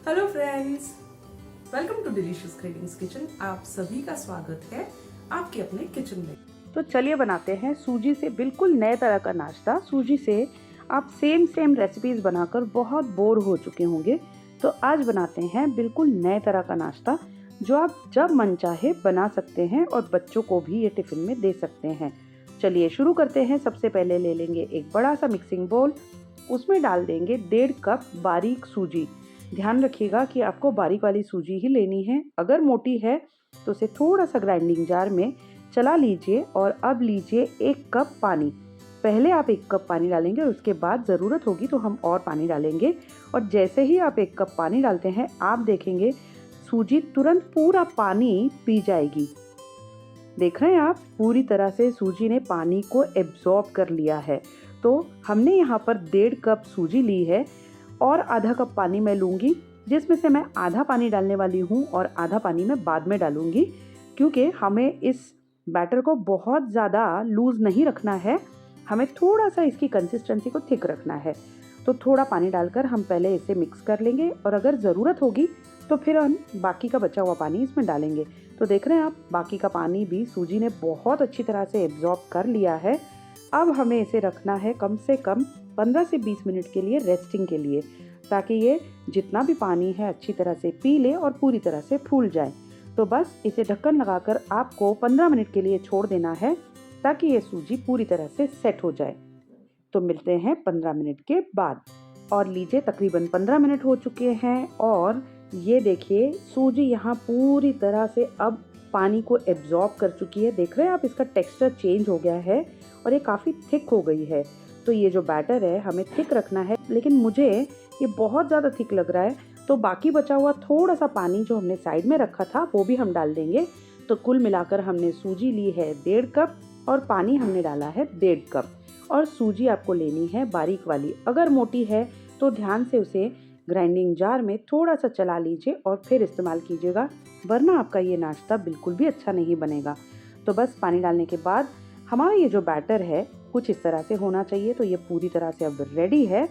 Hello friends, welcome to delicious cravings kitchen. आप सभी का स्वागत है आपके अपने किचन में। तो चलिए बनाते हैं सूजी से बिल्कुल नए तरह का नाश्ता। सूजी से आप सेम रेसिपीज बनाकर बहुत बोर हो चुके होंगे, तो आज बनाते हैं बिल्कुल नए तरह का नाश्ता जो आप जब मन चाहे बना सकते हैं और बच्चों को भी ये टिफिन में दे सकते हैं। चलिए शुरू करते हैं। सबसे पहले ले लेंगे एक बड़ा सा मिक्सिंग बोल, उसमें डाल देंगे 1.5 कप बारीक सूजी। ध्यान रखिएगा कि आपको बारीक वाली सूजी ही लेनी है, अगर मोटी है तो उसे थोड़ा सा ग्राइंडिंग जार में चला लीजिए। और अब लीजिए 1 कप पानी। पहले आप 1 कप पानी डालेंगे और उसके बाद ज़रूरत होगी तो हम और पानी डालेंगे। और जैसे ही आप 1 कप पानी डालते हैं आप देखेंगे सूजी तुरंत पूरा पानी पी जाएगी। देख रहे हैं आप, पूरी तरह से सूजी ने पानी को एब्जॉर्ब कर लिया है। तो हमने यहाँ पर 1.5 कप सूजी ली है और आधा कप पानी मैं लूँगी, जिसमें से मैं आधा पानी डालने वाली हूँ और आधा पानी मैं बाद में डालूँगी, क्योंकि हमें इस बैटर को बहुत ज़्यादा लूज़ नहीं रखना है, हमें थोड़ा सा इसकी कंसिस्टेंसी को थिक रखना है। तो थोड़ा पानी डालकर हम पहले इसे मिक्स कर लेंगे और अगर ज़रूरत होगी तो फिर हम बाकी का बचा हुआ पानी इसमें डालेंगे। तो देख रहे हैं आप, बाकी का पानी भी सूजी ने बहुत अच्छी तरह से एब्जॉर्ब कर लिया है। अब हमें इसे रखना है कम से कम 15 से 20 मिनट के लिए रेस्टिंग के लिए, ताकि ये जितना भी पानी है अच्छी तरह से पी ले और पूरी तरह से फूल जाए। तो बस इसे ढक्कन लगाकर आपको 15 मिनट के लिए छोड़ देना है ताकि ये सूजी पूरी तरह से सेट हो जाए। तो मिलते हैं 15 मिनट के बाद। और लीजिए तकरीबन 15 मिनट हो चुके हैं और ये देखिए सूजी यहाँ पूरी तरह से अब पानी को एब्जॉर्ब कर चुकी है। देख रहे हैं आप, इसका टेक्सचर चेंज हो गया है और ये काफ़ी थिक हो गई है। तो ये जो बैटर है हमें थिक रखना है, लेकिन मुझे ये बहुत ज़्यादा थिक लग रहा है, तो बाकी बचा हुआ थोड़ा सा पानी जो हमने साइड में रखा था वो भी हम डाल देंगे। तो कुल मिलाकर हमने सूजी ली है 1.5 कप और पानी हमने डाला है 1.5 कप। और सूजी आपको लेनी है बारीक वाली, अगर मोटी है तो ध्यान से उसे ग्राइंडिंग जार में थोड़ा सा चला लीजिए और फिर इस्तेमाल कीजिएगा, वरना आपका ये नाश्ता बिल्कुल भी अच्छा नहीं बनेगा। तो बस पानी डालने के बाद हमारा ये जो बैटर है कुछ इस तरह से होना चाहिए। तो ये पूरी तरह से अब रेडी है।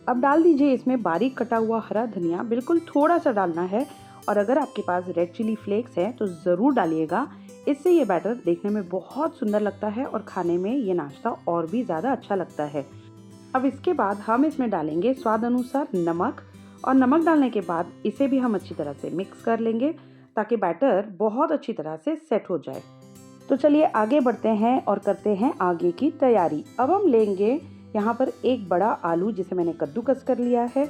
अब डाल दीजिए इसमें बारीक कटा हुआ हरा धनिया, बिल्कुल थोड़ा सा डालना है। और अगर आपके पास रेड चिली फ्लेक्स है तो ज़रूर डालिएगा, इससे ये बैटर देखने में बहुत सुंदर लगता है और खाने में ये नाश्ता और भी ज़्यादा अच्छा लगता है। अब इसके बाद हम इसमें डालेंगे स्वाद अनुसार नमक, और नमक डालने के बाद इसे भी हम अच्छी तरह से मिक्स कर लेंगे ताकि बैटर बहुत अच्छी तरह से सेट हो जाए। तो चलिए आगे बढ़ते हैं और करते हैं आगे की तैयारी। अब हम लेंगे यहाँ पर एक बड़ा आलू जिसे मैंने कद्दूकस कर लिया है,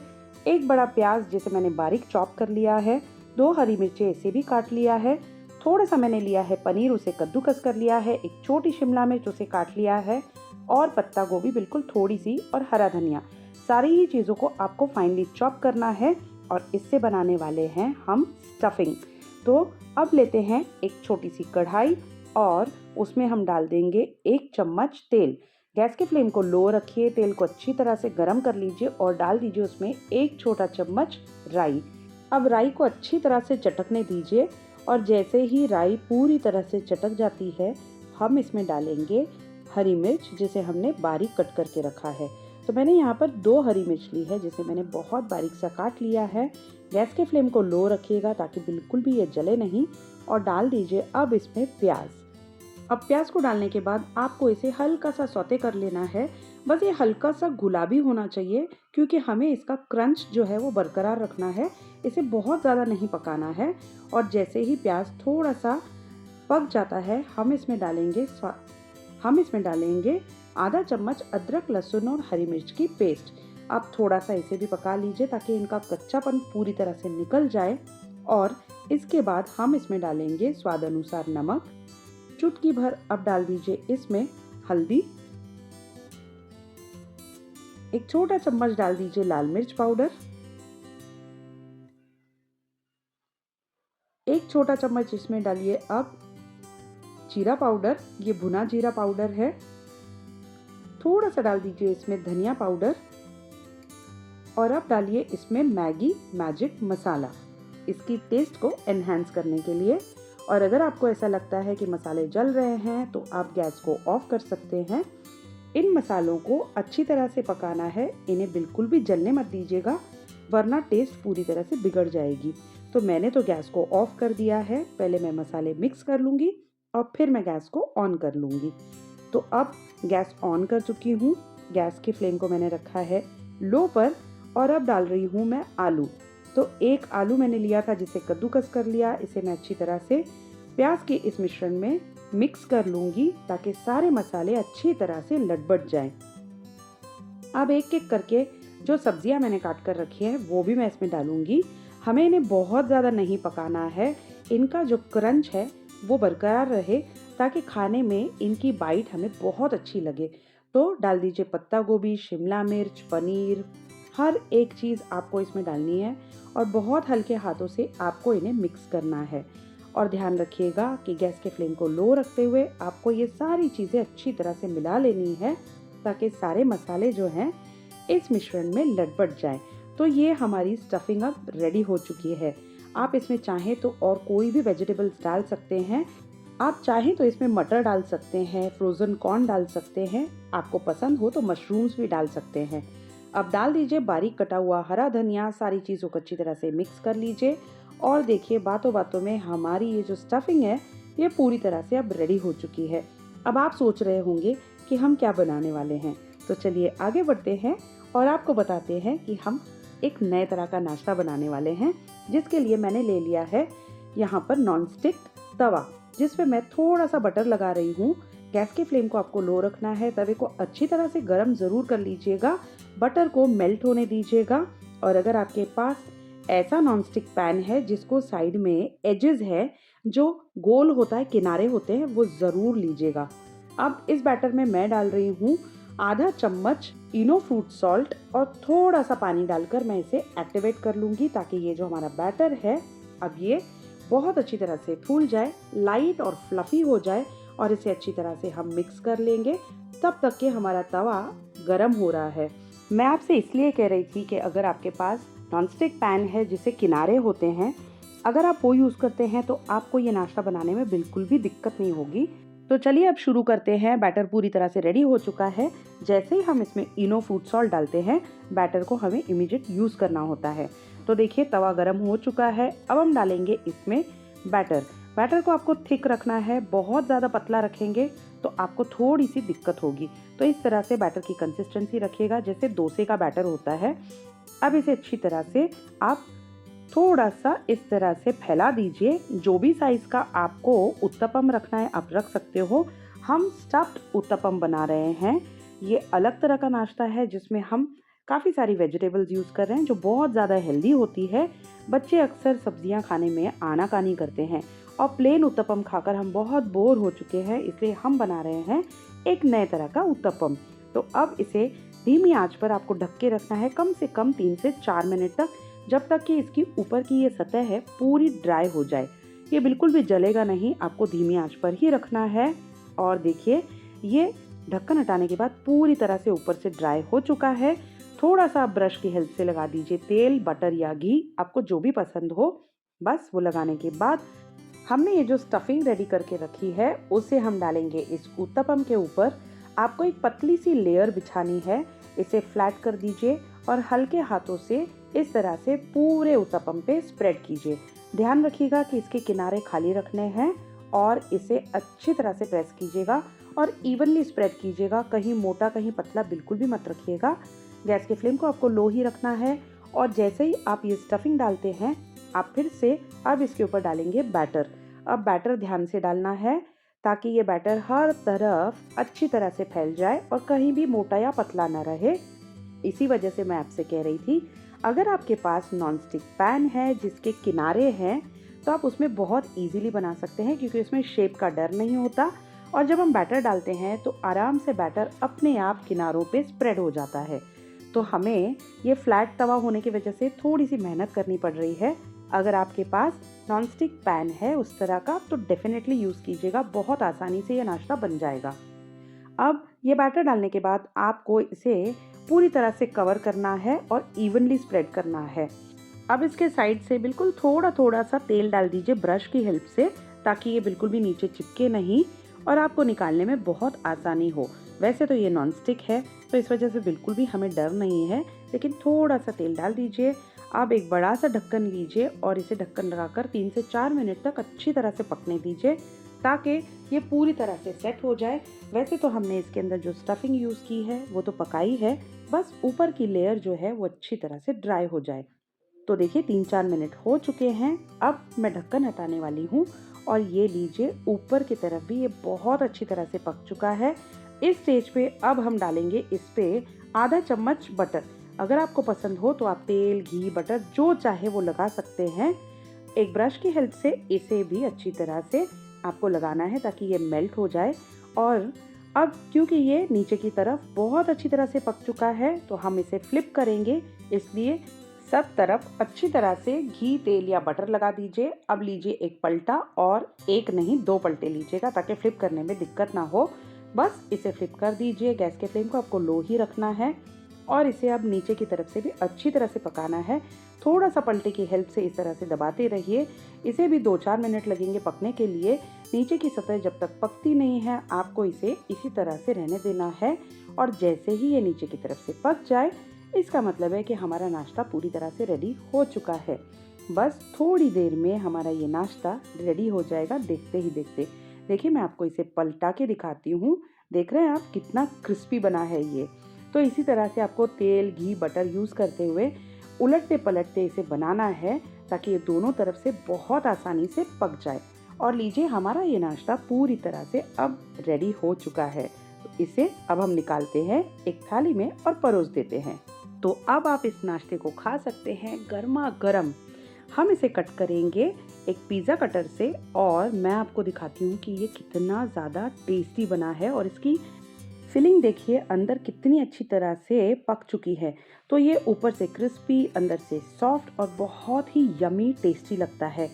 एक बड़ा प्याज जिसे मैंने बारीक चॉप कर लिया है, 2 हरी मिर्चें इसे भी काट लिया है, थोड़ा सा मैंने लिया है पनीर, उसे कद्दूकस कर लिया है, एक छोटी शिमला मिर्च उसे काट लिया है, और पत्ता गोभी बिल्कुल थोड़ी सी, और हरा धनिया। सारी ही चीज़ों को आपको फाइनली चॉप करना है और इससे बनाने वाले हैं हम स्टफिंग। तो अब लेते हैं एक छोटी सी कढ़ाई और उसमें हम डाल देंगे 1 चम्मच तेल। गैस के फ्लेम को लो रखिए, तेल को अच्छी तरह से गर्म कर लीजिए और डाल दीजिए उसमें 1 छोटा चम्मच राई। अब राई को अच्छी तरह से चटकने दीजिए और जैसे ही राई पूरी तरह से चटक जाती है हम इसमें डालेंगे हरी मिर्च जिसे हमने बारीक कट करके रखा है। तो मैंने यहाँ पर 2 हरी मिर्च ली है जिसे मैंने बहुत बारीक सा काट लिया है। गैस के फ्लेम को लो रखिएगा ताकि बिल्कुल भी ये जले नहीं, और डाल दीजिए अब इसमें प्याज। अब प्याज को डालने के बाद आपको इसे हल्का सा सौते कर लेना है। बस ये हल्का सा गुलाबी होना चाहिए, क्योंकि हमें इसका क्रंच जो है वो बरकरार रखना है, इसे बहुत ज़्यादा नहीं पकाना है। और जैसे ही प्याज थोड़ा सा पक जाता है हम इसमें डालेंगे आधा चम्मच अदरक लहसुन और हरी मिर्च की पेस्ट। आप थोड़ा सा इसे भी पका लीजिए ताकि इनका कच्चापन पूरी तरह से निकल जाए। और इसके बाद हम इसमें डालेंगे स्वाद अनुसार नमक, चुटकी भर अब डाल दीजिए इसमें हल्दी, 1 छोटा चम्मच डाल दीजिए लाल मिर्च पाउडर, 1 छोटा चम्मच इसमें डालिए अब जीरा पाउडर, ये भुना जीरा पाउडर है। थोड़ा सा डाल दीजिए इसमें धनिया पाउडर, और अब डालिए इसमें मैगी मैजिक मसाला, इसकी टेस्ट को एनहांस करने के लिए। और अगर आपको ऐसा लगता है कि मसाले जल रहे हैं तो आप गैस को ऑफ कर सकते हैं। इन मसालों को अच्छी तरह से पकाना है, इन्हें बिल्कुल भी जलने मत दीजिएगा। वरना टेस्ट पूरी तरह से बिगड़ जाएगी। तो मैंने तो गैस को ऑफ कर दिया है। पहले मैं मसाले मिक्स कर लूँगी और फिर मैं गैस को ऑन कर लूँगी। तो अब गैस ऑन कर चुकी हूँ। गैस की फ्लेम को मैंने रखा है लो पर और अब डाल रही हूँ मैं आलू। तो एक आलू मैंने लिया था जिसे कद्दूकस कर लिया। इसे मैं अच्छी तरह से प्याज के इस मिश्रण में मिक्स कर लूँगी ताकि सारे मसाले अच्छी तरह से लटपट जाएं। अब एक एक करके जो सब्जियां मैंने काट कर रखी है वो भी मैं इसमें डालूंगी। हमें इन्हें बहुत ज़्यादा नहीं पकाना है। इनका जो क्रंच है वो बरकरार रहे ताकि खाने में इनकी बाइट हमें बहुत अच्छी लगे। तो डाल दीजिए पत्ता गोभी, शिमला मिर्च, पनीर, हर एक चीज़ आपको इसमें डालनी है और बहुत हल्के हाथों से आपको इन्हें मिक्स करना है। और ध्यान रखिएगा कि गैस के फ्लेम को लो रखते हुए आपको ये सारी चीज़ें अच्छी तरह से मिला लेनी है ताकि सारे मसाले जो हैं इस मिश्रण में लटपट जाएं। तो ये हमारी स्टफिंग अब रेडी हो चुकी है। आप इसमें चाहें तो और कोई भी वेजिटेबल्स डाल सकते हैं। आप चाहें तो इसमें मटर डाल सकते हैं, फ्रोज़न कॉर्न डाल सकते हैं, आपको पसंद हो तो मशरूम्स भी डाल सकते हैं। अब डाल दीजिए बारीक कटा हुआ हरा धनिया। सारी चीज़ों को अच्छी तरह से मिक्स कर लीजिए और देखिए बातों बातों में हमारी ये जो स्टफिंग है ये पूरी तरह से अब रेडी हो चुकी है। अब आप सोच रहे होंगे कि हम क्या बनाने वाले हैं, तो चलिए आगे बढ़ते हैं और आपको बताते हैं कि हम एक नए तरह का नाश्ता बनाने वाले हैं, जिसके लिए मैंने ले लिया है यहाँ पर नॉनस्टिक तवा, जिस पे मैं थोड़ा सा बटर लगा रही हूँ। गैस की फ्लेम को आपको लो रखना है। तवे को अच्छी तरह से गर्म ज़रूर कर लीजिएगा, बटर को मेल्ट होने दीजिएगा। और अगर आपके पास ऐसा नॉनस्टिक पैन है जिसको साइड में एजेस है, जो गोल होता है, किनारे होते हैं, वो ज़रूर लीजिएगा। अब इस बैटर में मैं डाल रही हूँ आधा चम्मच इनो फ्रूट सॉल्ट और थोड़ा सा पानी डालकर मैं इसे एक्टिवेट कर लूँगी ताकि ये जो हमारा बैटर है अब ये बहुत अच्छी तरह से फूल जाए, लाइट और फ्लफी हो जाए और इसे अच्छी तरह से हम मिक्स कर लेंगे तब तक कि हमारा तवा गर्म हो रहा है। मैं आपसे इसलिए कह रही थी कि अगर आपके पास नॉनस्टिक पैन है जिसे किनारे होते हैं, अगर आप वो यूज़ करते हैं तो आपको ये नाश्ता बनाने में बिल्कुल भी दिक्कत नहीं होगी। तो चलिए अब शुरू करते हैं। बैटर पूरी तरह से रेडी हो चुका है। जैसे ही हम इसमें इनो फ्रूट सॉल्ट डालते हैं, बैटर को हमें इमीडिएट यूज़ करना होता है। तो देखिए तवा गर्म हो चुका है। अब हम डालेंगे इसमें बैटर। बैटर को आपको थिक रखना है, बहुत ज़्यादा पतला रखेंगे तो आपको थोड़ी सी दिक्कत होगी। तो इस तरह से बैटर की कंसिस्टेंसी रखिएगा जैसे डोसे का बैटर होता है। अब इसे अच्छी तरह से आप थोड़ा सा इस तरह से फैला दीजिए। जो भी साइज़ का आपको उत्तपम रखना है आप रख सकते हो। हम स्टफ्ड उत्तपम बना रहे हैं। ये अलग तरह का नाश्ता है जिसमें हम काफ़ी सारी वेजिटेबल्स यूज़ कर रहे हैं जो बहुत ज़्यादा हेल्दी होती है। बच्चे अक्सर सब्जियां खाने में आनाकानी करते हैं और प्लेन उत्तपम खाकर हम बहुत बोर हो चुके हैं, इसलिए हम बना रहे हैं एक नए तरह का उत्तपम। तो अब इसे धीमी आंच पर आपको ढक के रखना है कम से कम 3 से 4 मिनट तक, जब तक कि इसकी ऊपर की ये सतह है पूरी ड्राई हो जाए। ये बिल्कुल भी जलेगा नहीं, आपको धीमी आंच पर ही रखना है। और देखिए ये ढक्कन हटाने के बाद पूरी तरह से ऊपर से ड्राई हो चुका है। थोड़ा सा ब्रश की हेल्प से लगा दीजिए तेल, बटर या घी, आपको जो भी पसंद हो। बस वो लगाने के बाद हमने ये जो स्टफिंग रेडी करके रखी है उसे हम डालेंगे इस उत्तपम के ऊपर। आपको एक पतली सी लेयर बिछानी है। इसे फ्लैट कर दीजिए और हल्के हाथों से इस तरह से पूरे उत्तपम पे स्प्रेड कीजिए। ध्यान रखिएगा कि इसके किनारे खाली रखने हैं और इसे अच्छी तरह से प्रेस कीजिएगा और इवनली स्प्रेड कीजिएगा। कहीं मोटा कहीं पतला बिल्कुल भी मत रखिएगा। गैस के फ्लेम को आपको लो ही रखना है। और जैसे ही आप ये स्टफिंग डालते हैं आप फिर से अब इसके ऊपर डालेंगे बैटर। अब बैटर ध्यान से डालना है ताकि ये बैटर हर तरफ अच्छी तरह से फैल जाए और कहीं भी मोटा या पतला ना रहे। इसी वजह से मैं आपसे कह रही थी अगर आपके पास नॉनस्टिक पैन है जिसके किनारे हैं तो आप उसमें बहुत इजीली बना सकते हैं, क्योंकि उसमें शेप का डर नहीं होता और जब हम बैटर डालते हैं तो आराम से बैटर अपने आप किनारों पे स्प्रेड हो जाता है। तो हमें ये फ्लैट तवा होने की वजह से थोड़ी सी मेहनत करनी पड़ रही है। अगर आपके पास नॉनस्टिक पैन है उस तरह का तो डेफिनेटली यूज़ कीजिएगा, बहुत आसानी से ये नाश्ता बन जाएगा। अब ये बैटर डालने के बाद आपको इसे पूरी तरह से कवर करना है और इवनली स्प्रेड करना है। अब इसके साइड से बिल्कुल थोड़ा थोड़ा सा तेल डाल दीजिए ब्रश की हेल्प से, ताकि ये बिल्कुल भी नीचे चिपके नहीं और आपको निकालने में बहुत आसानी हो। वैसे तो ये नॉन स्टिक है तो इस वजह से बिल्कुल भी हमें डर नहीं है, लेकिन थोड़ा सा तेल डाल दीजिए। आप एक बड़ा सा ढक्कन लीजिए और इसे ढक्कन लगाकर 3 से 4 मिनट तक अच्छी तरह से पकने दीजिए ताकि ये पूरी तरह से सेट हो जाए। वैसे तो हमने इसके अंदर जो स्टफिंग यूज़ की है वो तो पकाई है, बस ऊपर की लेयर जो है वो अच्छी तरह से ड्राई हो जाए। तो देखिए 3-4 मिनट हो चुके हैं। अब मैं ढक्कन हटाने वाली हूँ और ये लीजिए ऊपर की तरफ भी ये बहुत अच्छी तरह से पक चुका है। इस स्टेज पे अब हम डालेंगे इस पे आधा चम्मच बटर। अगर आपको पसंद हो तो आप तेल, घी, बटर जो चाहे वो लगा सकते हैं। एक ब्रश की हेल्प से इसे भी अच्छी तरह से आपको लगाना है ताकि ये मेल्ट हो जाए। और अब क्योंकि ये नीचे की तरफ बहुत अच्छी तरह से पक चुका है तो हम इसे फ्लिप करेंगे, इसलिए सब तरफ अच्छी तरह से घी, तेल या बटर लगा दीजिए। अब लीजिए एक पलटा और एक नहीं 2 पलटे लीजिएगा ताकि फ्लिप करने में दिक्कत ना हो। बस इसे फ्लिप कर दीजिए। गैस के फ्लेम को आपको लो ही रखना है और इसे अब नीचे की तरफ से भी अच्छी तरह से पकाना है। थोड़ा सा पलटे की हेल्प से इस तरह से दबाते रहिए। इसे भी 2-4 मिनट लगेंगे पकने के लिए। नीचे की सतह जब तक पकती नहीं है आपको इसे इसी तरह से रहने देना है और जैसे ही ये नीचे की तरफ से पक जाए इसका मतलब है कि हमारा नाश्ता पूरी तरह से रेडी हो चुका है। बस थोड़ी देर में हमारा ये नाश्ता रेडी हो जाएगा देखते ही देखते। देखिए मैं आपको इसे पलटा के दिखाती हूँ। देख रहे हैं आप कितना क्रिस्पी बना है ये। तो इसी तरह से आपको तेल, घी, बटर यूज़ करते हुए उलटते पलटते इसे बनाना है ताकि ये दोनों तरफ से बहुत आसानी से पक जाए। और लीजिए हमारा ये नाश्ता पूरी तरह से अब रेडी हो चुका है। तो इसे अब हम निकालते हैं एक थाली में और परोस देते हैं। तो अब आप इस नाश्ते को खा सकते हैं गर्मा गर्म। हम इसे कट करेंगे एक पिज़्ज़ा कटर से और मैं आपको दिखाती हूँ कि ये कितना ज़्यादा टेस्टी बना है और इसकी फिलिंग देखिए अंदर कितनी अच्छी तरह से पक चुकी है। तो ये ऊपर से क्रिस्पी, अंदर से सॉफ्ट और बहुत ही यमी टेस्टी लगता है।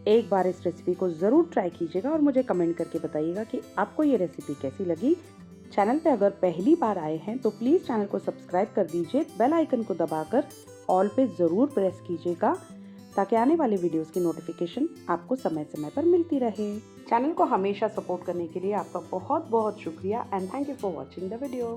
एक बार इस रेसिपी को ज़रूर ट्राई कीजिएगा और मुझे कमेंट करके बताइएगा कि आपको ये रेसिपी कैसी लगी। चैनल पे अगर पहली बार आए हैं तो प्लीज़ चैनल को सब्सक्राइब कर दीजिए। बेल आइकन को दबाकर ऑल पे ज़रूर प्रेस कीजिएगा ताकि आने वाले वीडियोस की नोटिफिकेशन आपको समय समय पर मिलती रहे। चैनल को हमेशा सपोर्ट करने के लिए आपका बहुत बहुत शुक्रिया and thank you for watching the video.